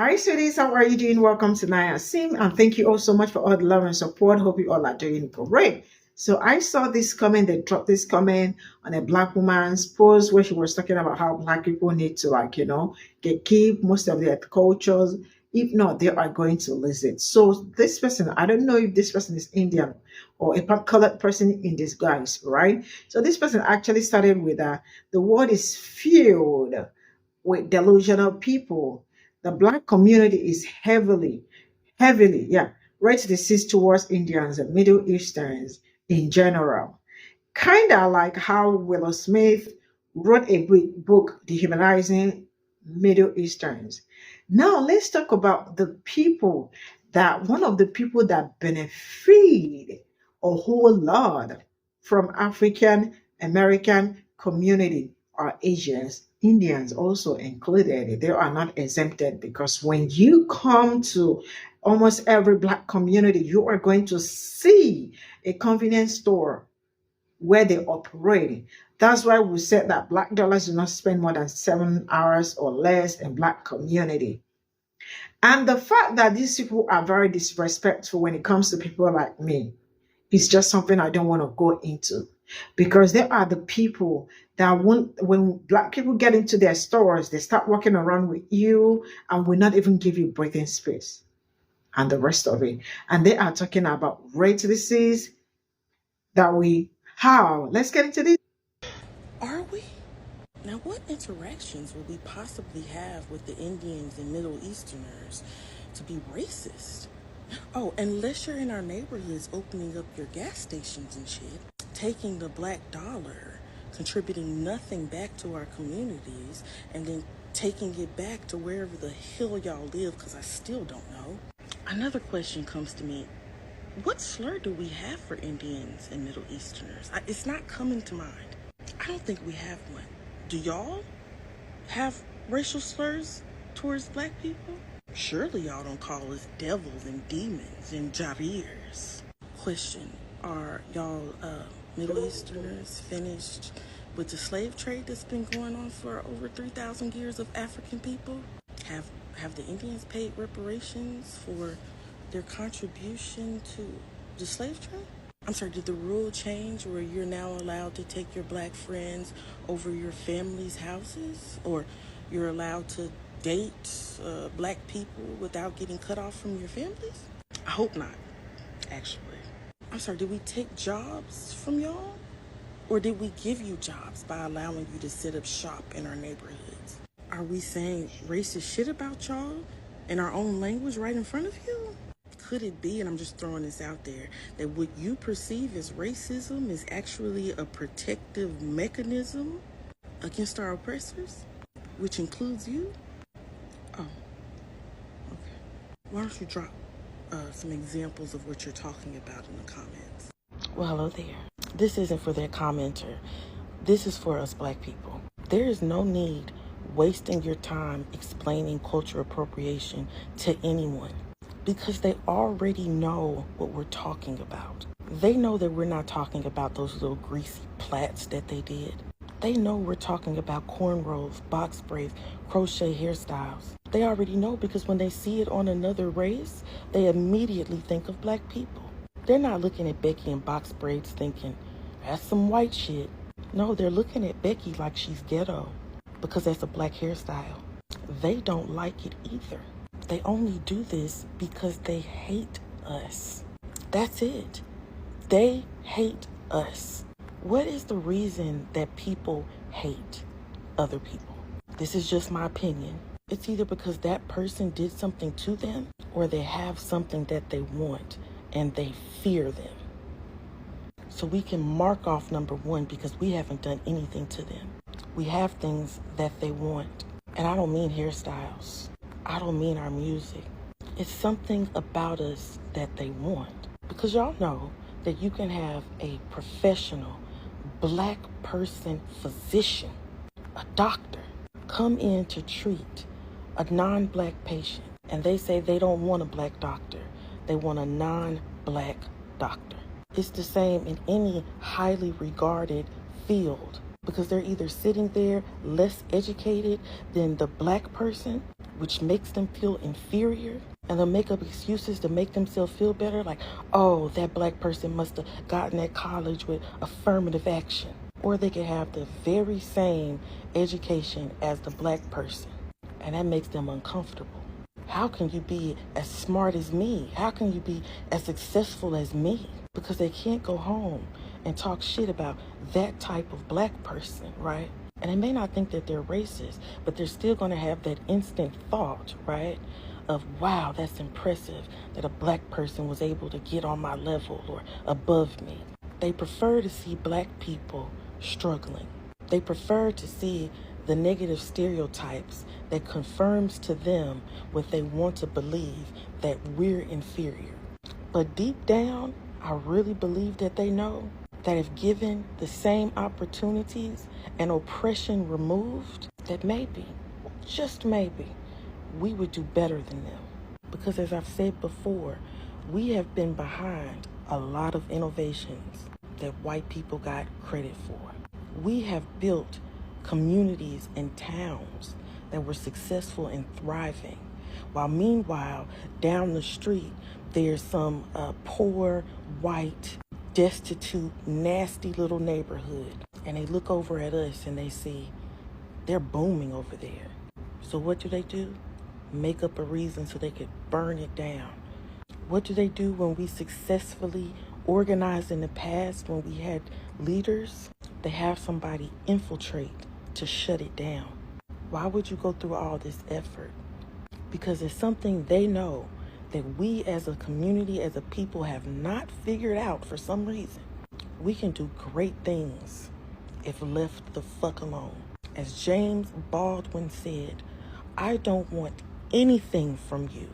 Hi, sweeties. How are you doing? Welcome to Naya Sim, and thank you all so much for all the love and support. Hope you all are doing great. So I saw this comment. They dropped this comment on a black woman's post where she was talking about how black people need to, get keep most of their cultures. If not, they are going to lose it. So this person, I don't know if this person is Indian or a colored person in disguise, right? So this person actually started with the world is filled with delusional people. The black community is heavily, yeah, racist towards Indians and Middle Easterns in general. Kind of like how Willow Smith wrote a book dehumanizing Middle Easterns. Now let's talk about the people that one of the people that benefit a whole lot from African American community are Asians, Indians also included. They are not exempted because when you come to almost every black community, you are going to see a convenience store where they operate. That's why we said that black dollars do not spend more than 7 hours or less in black community. And the fact that these people are very disrespectful when it comes to people like me is just something I don't want to go into. Because there are the people that when black people get into their stores, they start walking around with you and will not even give you breathing space and the rest of it. And they are talking about rate disease that we how. Let's get into this. Are we? Now, what interactions will we possibly have with the Indians and Middle Easterners to be racist? Oh, unless you're in our neighborhoods opening up your gas stations and shit, taking the black dollar, contributing nothing back to our communities, and then taking it back to wherever the hell y'all live, because I still don't know. Another question comes to me. What slur do we have for Indians and Middle Easterners? It's not coming to mind. I don't think we have one. Do y'all have racial slurs towards black people? Surely y'all don't call us devils and demons and jarirs. Question, are y'all Middle Easterners finished with the slave trade that's been going on for over 3,000 years of African people? Have the Indians paid reparations for their contribution to the slave trade? I'm sorry, did the rule change where you're now allowed to take your black friends over your family's houses? Or you're allowed to date black people without getting cut off from your families? I hope not, actually. I'm sorry, did we take jobs from y'all? Or did we give you jobs by allowing you to set up shop in our neighborhoods? Are we saying racist shit about y'all in our own language right in front of you? Could it be, and I'm just throwing this out there, that what you perceive as racism is actually a protective mechanism against our oppressors, which includes you? Oh, okay. Why don't you drop some examples of what you're talking about in the comments? Well, hello there. This isn't for that commenter. This is for us black people. There is no need wasting your time explaining cultural appropriation to anyone, because they already know what we're talking about. They know that we're not talking about those little greasy plaits that they did. They know we're talking about cornrows, box braids, crochet hairstyles. They already know because when they see it on another race, they immediately think of black people. They're not looking at Becky in box braids thinking, that's some white shit. No, they're looking at Becky like she's ghetto because that's a black hairstyle. They don't like it either. They only do this because they hate us. That's it. They hate us. What is the reason that people hate other people? This is just my opinion. It's either because that person did something to them or they have something that they want and they fear them. So we can mark off number one because we haven't done anything to them. We have things that they want. And I don't mean hairstyles. I don't mean our music. It's something about us that they want. Because y'all know that you can have a professional black person physician, a doctor, come in to treat a non-black patient. And they say they don't want a black doctor. They want a non-black doctor. It's the same in any highly regarded field, because they're either sitting there less educated than the black person, which makes them feel inferior. And they'll make up excuses to make themselves feel better. Like, oh, that black person must have gotten at college with affirmative action. Or they could have the very same education as the black person. And that makes them uncomfortable. How can you be as smart as me? How can you be as successful as me? Because they can't go home and talk shit about that type of black person, right? And they may not think that they're racist, but they're still going to have that instant thought, right? Of, wow, that's impressive that a black person was able to get on my level or above me. They prefer to see black people struggling. They prefer to see the negative stereotypes that confirms to them what they want to believe, that we're inferior. But deep down, I really believe that they know that if given the same opportunities and oppression removed, that maybe, just maybe, we would do better than them. Because as I've said before, we have been behind a lot of innovations that white people got credit for. We have built communities and towns that were successful and thriving, while meanwhile, down the street, there's some poor, white, destitute, nasty little neighborhood. And they look over at us and they see they're booming over there. So what do? Make up a reason so they could burn it down. What do they do when we successfully organized in the past, when we had leaders? They have somebody infiltrate to shut it down. Why would you go through all this effort? Because it's something they know that we as a community, as a people, have not figured out for some reason. We can do great things if left the fuck alone. As James Baldwin said, I don't want anything from you,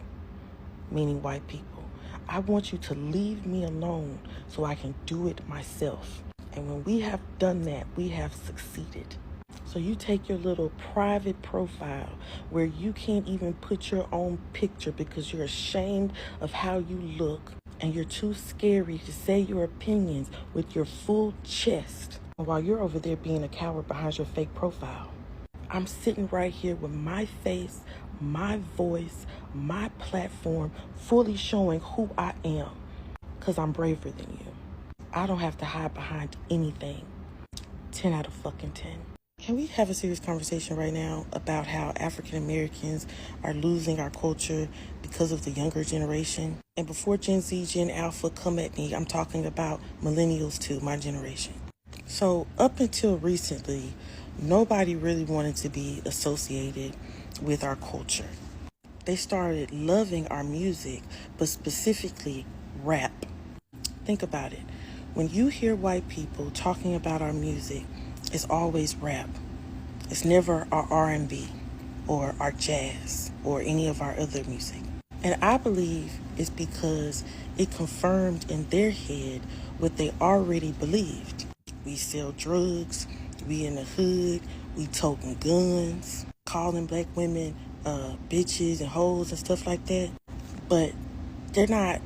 meaning white people. I want you to leave me alone so I can do it myself. And when we have done that, we have succeeded. So you take your little private profile where you can't even put your own picture because you're ashamed of how you look and you're too scary to say your opinions with your full chest. While you're over there being a coward behind your fake profile, I'm sitting right here with my face, my voice, my platform, fully showing who I am because I'm braver than you. I don't have to hide behind anything. 10 out of fucking 10. Can we have a serious conversation right now about how African Americans are losing our culture because of the younger generation? And before Gen Z, Gen Alpha come at me, I'm talking about millennials too, my generation. So up until recently, nobody really wanted to be associated with our culture. They started loving our music, but specifically rap. Think about it. When you hear white people talking about our music, it's always rap. It's never our R&B or our jazz or any of our other music. And I believe it's because it confirmed in their head what they already believed. We sell drugs, we in the hood, we toting guns, calling black women bitches and hoes and stuff like that. But they're not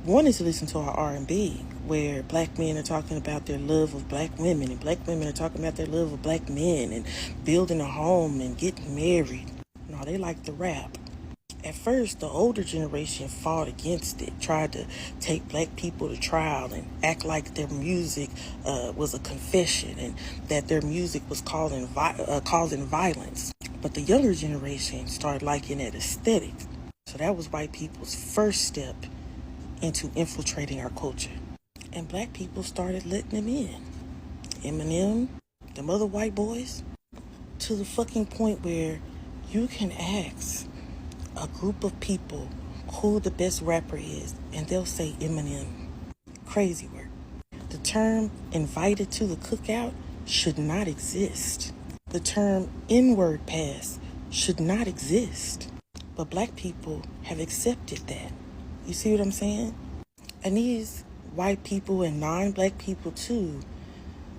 wanting to listen to our R&B, where black men are talking about their love of black women and black women are talking about their love of black men and building a home and getting married. No, they like the rap. At first, the older generation fought against it, tried to take black people to trial and act like their music was a confession and that their music was causing violence. But the younger generation started liking that aesthetic. So that was white people's first step into infiltrating our culture. And black people started letting them in. Eminem, them other white boys, to the fucking point where you can ask a group of people who the best rapper is, and they'll say Eminem. Crazy work. The term invited to the cookout should not exist. The term N-word pass should not exist. But black people have accepted that. You see what I'm saying? And these white people and non-black people too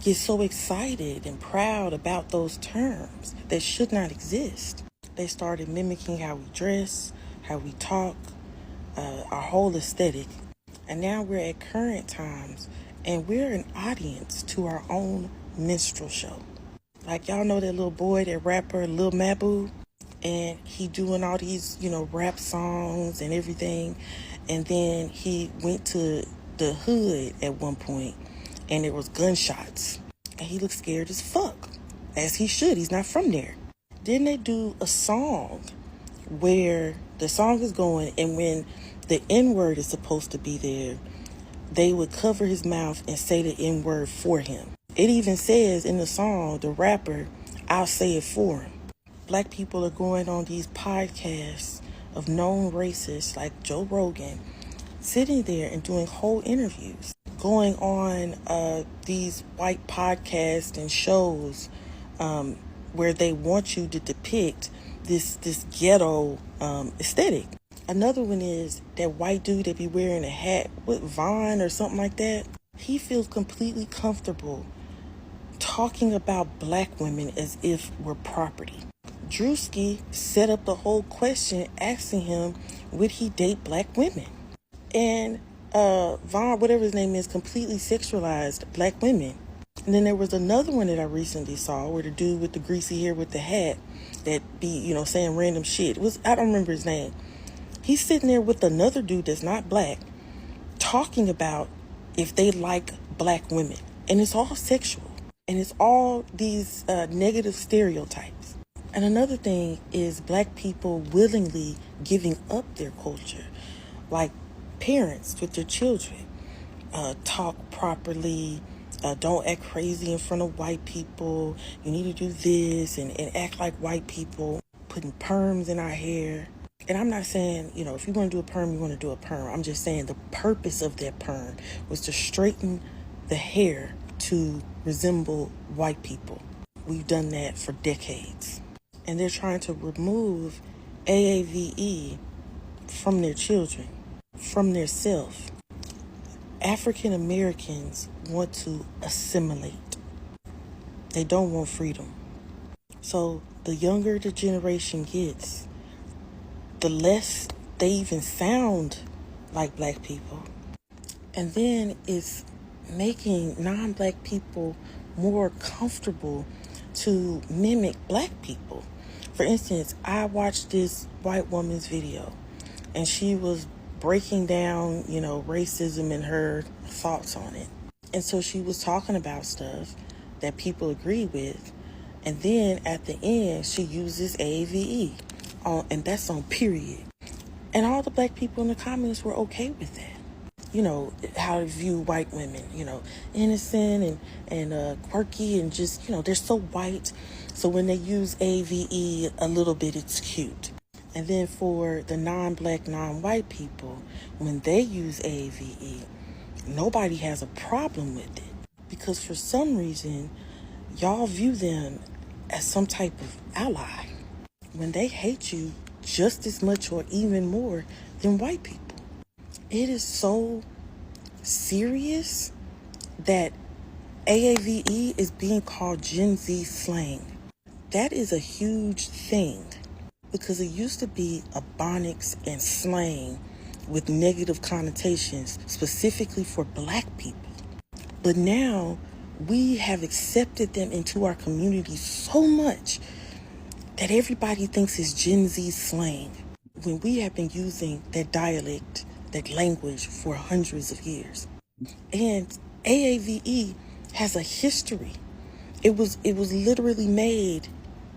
get so excited and proud about those terms that should not exist. They started mimicking how we dress, how we talk, our whole aesthetic. And now we're at current times and we're an audience to our own minstrel show. Like y'all know that little boy, that rapper, Lil Mabu? and he doing all these, rap songs and everything. And then he went to the hood at one point, and there was gunshots, and he looked scared as fuck, as he should. He's not from there. Then they do a song where the song is going, and when the N-word is supposed to be there, they would cover his mouth and say the N-word for him. It even says in the song, the rapper, "I'll say it for him." Black people are going on these podcasts of known racists like Joe Rogan, sitting there and doing whole interviews, going on these white podcasts and shows where they want you to depict this ghetto aesthetic. Another one is that white dude that be wearing a hat with Vaughn or something like that. He feels completely comfortable talking about black women as if we're property. Drewski set up the whole question asking him, would he date black women? And Vaughn, whatever his name is, completely sexualized black women. And then there was another one that I recently saw where the dude with the greasy hair with the hat that be, saying random shit. I don't remember his name. He's sitting there with another dude that's not black talking about if they like black women. And it's all sexual. And it's all these negative stereotypes. And another thing is black people willingly giving up their culture. Like parents with their children. Talk properly. Don't act crazy in front of white people. You need to do this and act like white people. Putting perms in our hair. And I'm not saying, if you want to do a perm, you want to do a perm. I'm just saying the purpose of that perm was to straighten the hair to resemble white people. We've done that for decades. And they're trying to remove AAVE from their children, from their self. African Americans want to assimilate. They don't want freedom. So the younger the generation gets, the less they even sound like black people. And then it's making non-black people more comfortable to mimic black people. For instance, I watched this white woman's video, and she was breaking down, racism and her thoughts on it. And so she was talking about stuff that people agree with. And then at the end, she uses AVE. And that's on period. And all the black people in the comments were okay with that. How to view white women, innocent and quirky and just, they're so white. So when they use AVE a little bit, it's cute. And then for the non-black, non-white people, when they use AVE, nobody has a problem with it. Because for some reason, y'all view them as some type of ally, when they hate you just as much or even more than white people. It is so serious that AAVE is being called Gen Z slang. That is a huge thing, because it used to be ebonics and slang with negative connotations specifically for black people. But now we have accepted them into our community so much that everybody thinks it's Gen Z slang, when we have been using that dialect, that language for hundreds of years. And AAVE has a history. It was literally made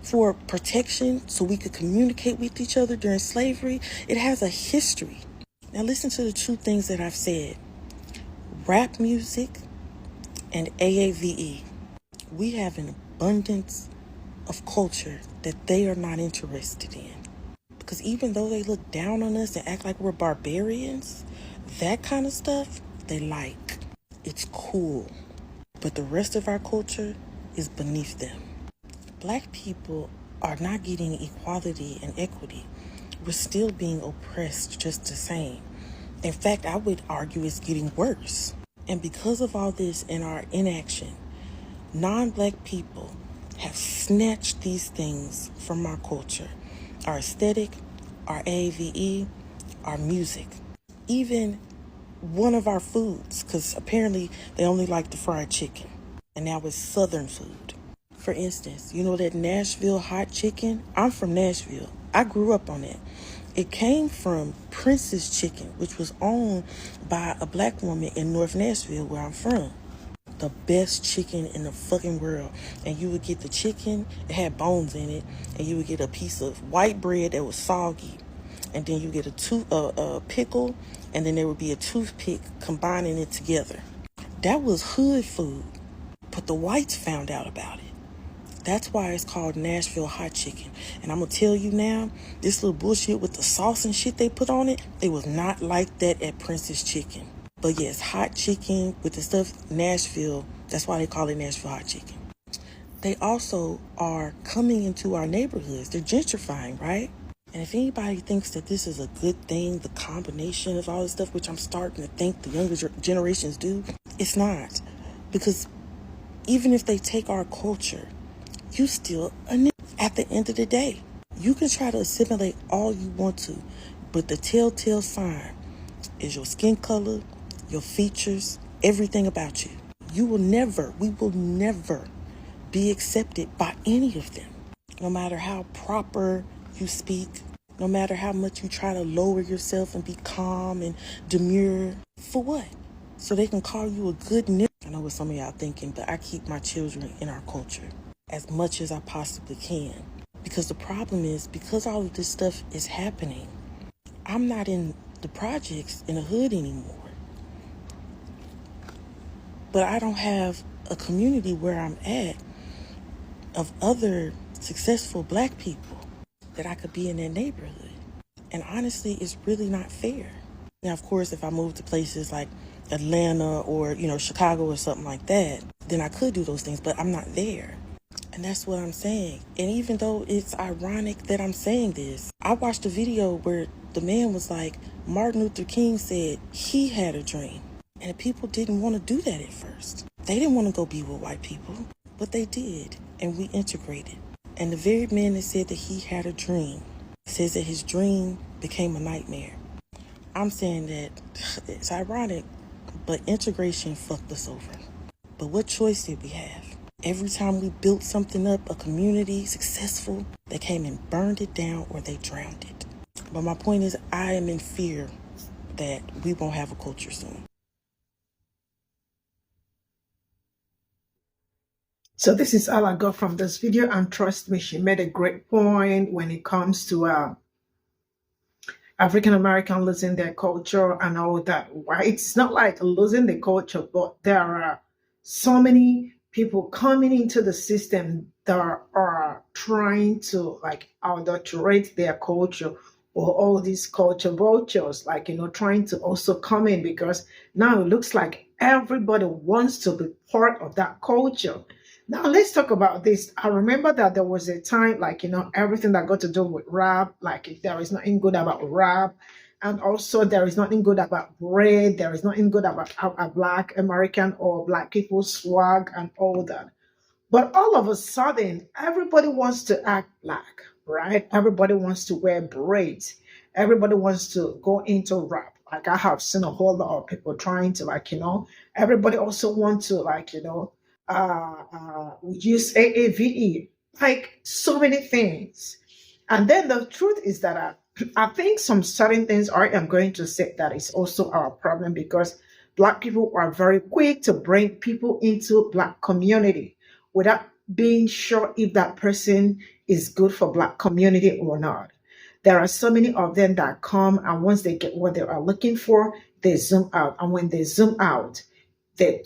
for protection so we could communicate with each other during slavery. It has a history. Now listen to the two things that I've said. Rap music and AAVE. We have an abundance of culture that they are not interested in. Because even though they look down on us and act like we're barbarians, that kind of stuff they like. It's cool. But the rest of our culture is beneath them. Black people are not getting equality and equity. We're still being oppressed just the same. In fact, I would argue it's getting worse. And because of all this and our inaction, non-black people have snatched these things from our culture. Our aesthetic, our AVE, our music. Even one of our foods, because apparently they only like the fried chicken. And now it's Southern food. For instance, that Nashville hot chicken? I'm from Nashville. I grew up on it. It came from Prince's Chicken, which was owned by a black woman in North Nashville, where I'm from. The best chicken in the fucking world. And you would get the chicken, it had bones in it, and you would get a piece of white bread that was soggy. And then you get a pickle, and then there would be a toothpick combining it together. That was hood food, but the whites found out about it. That's why it's called Nashville hot chicken. And I'm going to tell you now, this little bullshit with the sauce and shit they put on it, it was not like that at Prince's Chicken. But yes, hot chicken with the stuff, Nashville, that's why they call it Nashville hot chicken. They also are coming into our neighborhoods. They're gentrifying, right? And if anybody thinks that this is a good thing, the combination of all this stuff, which I'm starting to think the younger generations do, it's not. Because even if they take our culture, you still a nigga at the end of the day. You can try to assimilate all you want to, but the telltale sign is your skin color, your features, everything about you. We will never be accepted by any of them. No matter how proper you speak, no matter how much you try to lower yourself and be calm and demure. For what? So they can call you a good nigga. I know what some of y'all thinking, but I keep my children in our culture as much as I possibly can. Because the problem is, because all of this stuff is happening, I'm not in the projects in the hood anymore. But I don't have a community where I'm at of other successful black people that I could be in their neighborhood. And honestly, it's really not fair. Now, of course, if I move to places like Atlanta or, Chicago or something like that, then I could do those things, but I'm not there. And that's what I'm saying. And even though it's ironic that I'm saying this, I watched a video where the man was like, Martin Luther King said he had a dream. And the people didn't want to do that at first. They didn't want to go be with white people, but they did. And we integrated. And the very man that said that he had a dream says that his dream became a nightmare. I'm saying that it's ironic, but integration fucked us over. But what choice did we have? Every time we built something up, a community successful, they came and burned it down or they drowned it. But my point is, I am in fear that we won't have a culture soon. So this is all I got from this video, and trust me, she made a great point when it comes to African American losing their culture and all that. Right? It's not like losing the culture, but there are so many people coming into the system that are trying to adulterate their culture, or all these culture vultures, trying to also come in, because now it looks like everybody wants to be part of that culture. Now let's talk about this. I remember that there was a time, everything that got to do with rap, there is nothing good about rap. And also there is nothing good about bread. There is nothing good about a black American or black people's swag and all that. But all of a sudden, everybody wants to act black, right? Everybody wants to wear braids. Everybody wants to go into rap. Like I have seen a whole lot of people trying to, everybody also wants to, use AAVE, like so many things. And then the truth is that I think some certain things I am going to say that is also our problem, because black people are very quick to bring people into black community without being sure if that person is good for black community or not. There are so many of them that come, and once they get what they are looking for, they zoom out. And when they zoom out, they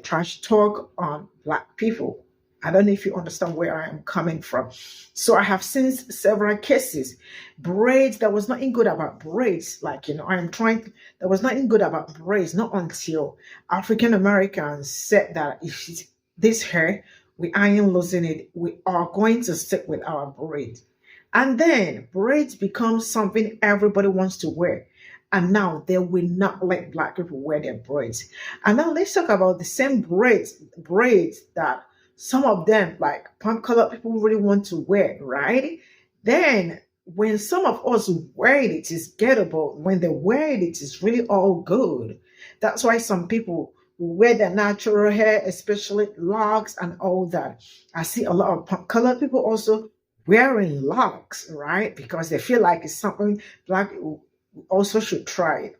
trash talk on black people. I don't know if you understand where I am coming from. So I have seen several cases. Braids, there was nothing good about braids. There was nothing good about braids, not until African Americans said that if this hair, we aren't losing it, we are going to stick with our braids. And then braids become something everybody wants to wear. And now they will not let black people wear their braids. And now let's talk about the same braids that some of them, like palm color people, really want to wear, right? Then when some of us wear it, it is gettable. When they wear it, it is really all good. That's why some people wear their natural hair, especially locks and all that. I see a lot of palm color people also wearing locks, right? Because they feel like it's something black people also should try.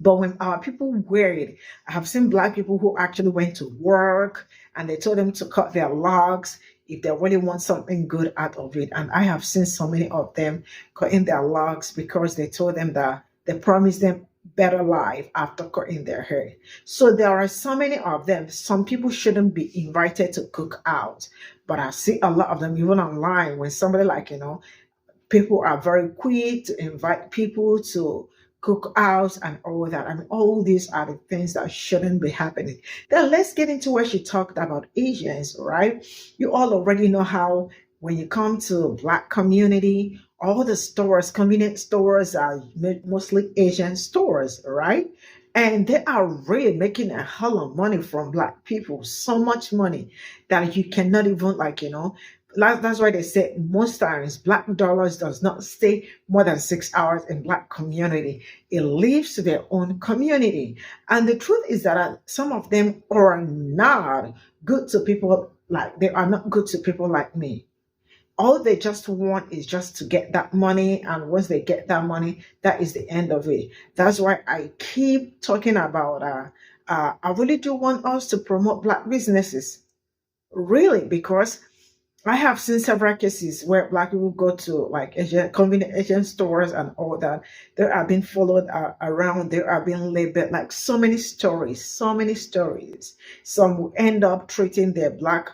But when our people wear it, I have seen black people who actually went to work and they told them to cut their locks if they really want something good out of it. And I have seen so many of them cutting their locks because they told them that they promised them better life after cutting their hair. So there are so many of them. Some people shouldn't be invited to cook out, but I see a lot of them even online when somebody like, people are very quick to invite people to cook out and all that. I mean, all these are the things that shouldn't be happening. Then let's get into where she talked about Asians, right? You all already know how when you come to Black community, all the stores, convenience stores are mostly Asian stores, right? And they are really making a hell of money from Black people, so much money that you cannot even that's why they say most times Black dollars does not stay more than 6 hours in Black community. It leaves to their own community. And the truth is that some of them are not good to people, like they are not good to people like me. All they just want is just to get that money, and once they get that money, that is the end of it. That's why I keep talking about I really do want us to promote Black businesses, really, because I have seen several cases where Black people go to like Asian convenient Asian stores and all that. They are being followed around. They are being labeled, like so many stories, so many stories. Some will end up treating their Black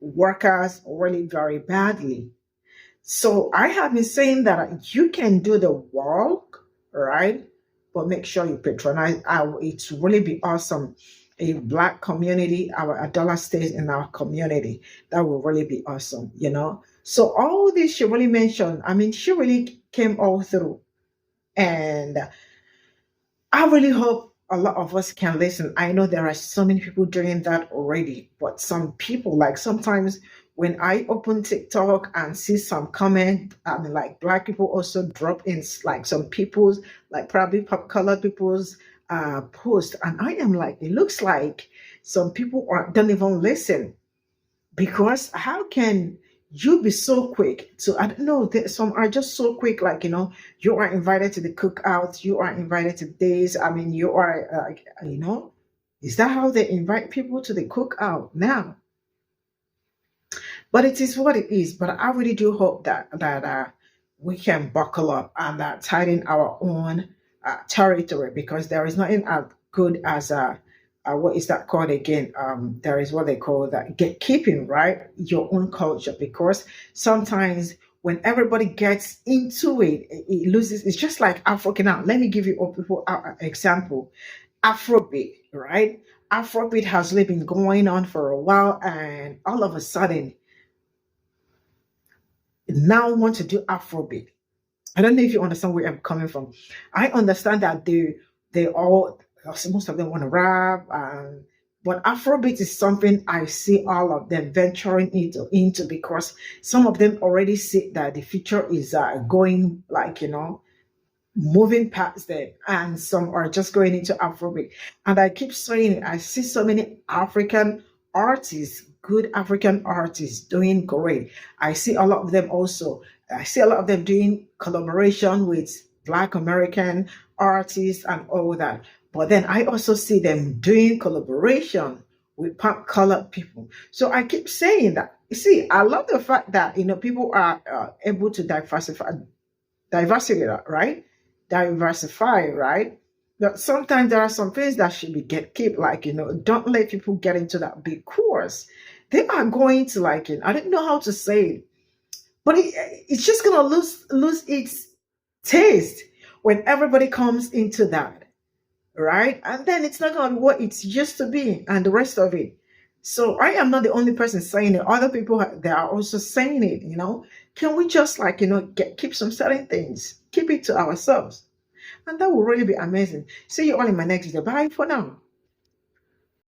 workers really very badly. So I have been saying that you can do the work, right? But make sure you patronize. It's really be awesome. A Black community, our a dollar stays in our community. That will really be awesome. So all this she really mentioned, I mean, she really came all through. And I really hope a lot of us can listen. I know there are so many people doing that already, but some people, like sometimes when I open TikTok and see some comment, I mean, like Black people also drop in, like some people's, like probably colored people's post, and I am like, it looks like some people don't even listen, because how can you be so quick to, I don't know, some are just so quick, like you are invited to the cookout, you are invited to this, I mean, you are is that how they invite people to the cookout now? But it is what it is. But I really do hope that we can buckle up and tighten our own territory, because there is nothing as good as what is that called again? There is what they call that gatekeeping, right? Your own culture, because sometimes when everybody gets into it, it loses. It's just like African. Now, let me give you a people example. Afrobeat, right? Afrobeat has really been going on for a while, and all of a sudden now want to do Afrobeat. I don't know if you understand where I'm coming from. I understand that they all, most of them want to rap, but Afrobeat is something I see all of them venturing into, because some of them already see that the future is going, like moving past them, and some are just going into Afrobeat. And I keep saying it, I see so many African artists, good African artists doing great. I see a lot of them also. I see a lot of them doing collaboration with Black American artists and all that. But then I also see them doing collaboration with colored people. So I keep saying that. You see, I love the fact that people are able to diversity, right? Diversify, right? But sometimes there are some things that should be keep, like don't let people get into that big course. They are going to, like I don't know how to say it, but it's just gonna lose its taste when everybody comes into that, right? And then it's not gonna be what it used to be, and the rest of it. So I am not the only person saying it. Other people they are also saying it. Can we just keep some certain things, keep it to ourselves, and that will really be amazing. See you all in my next video. Bye for now.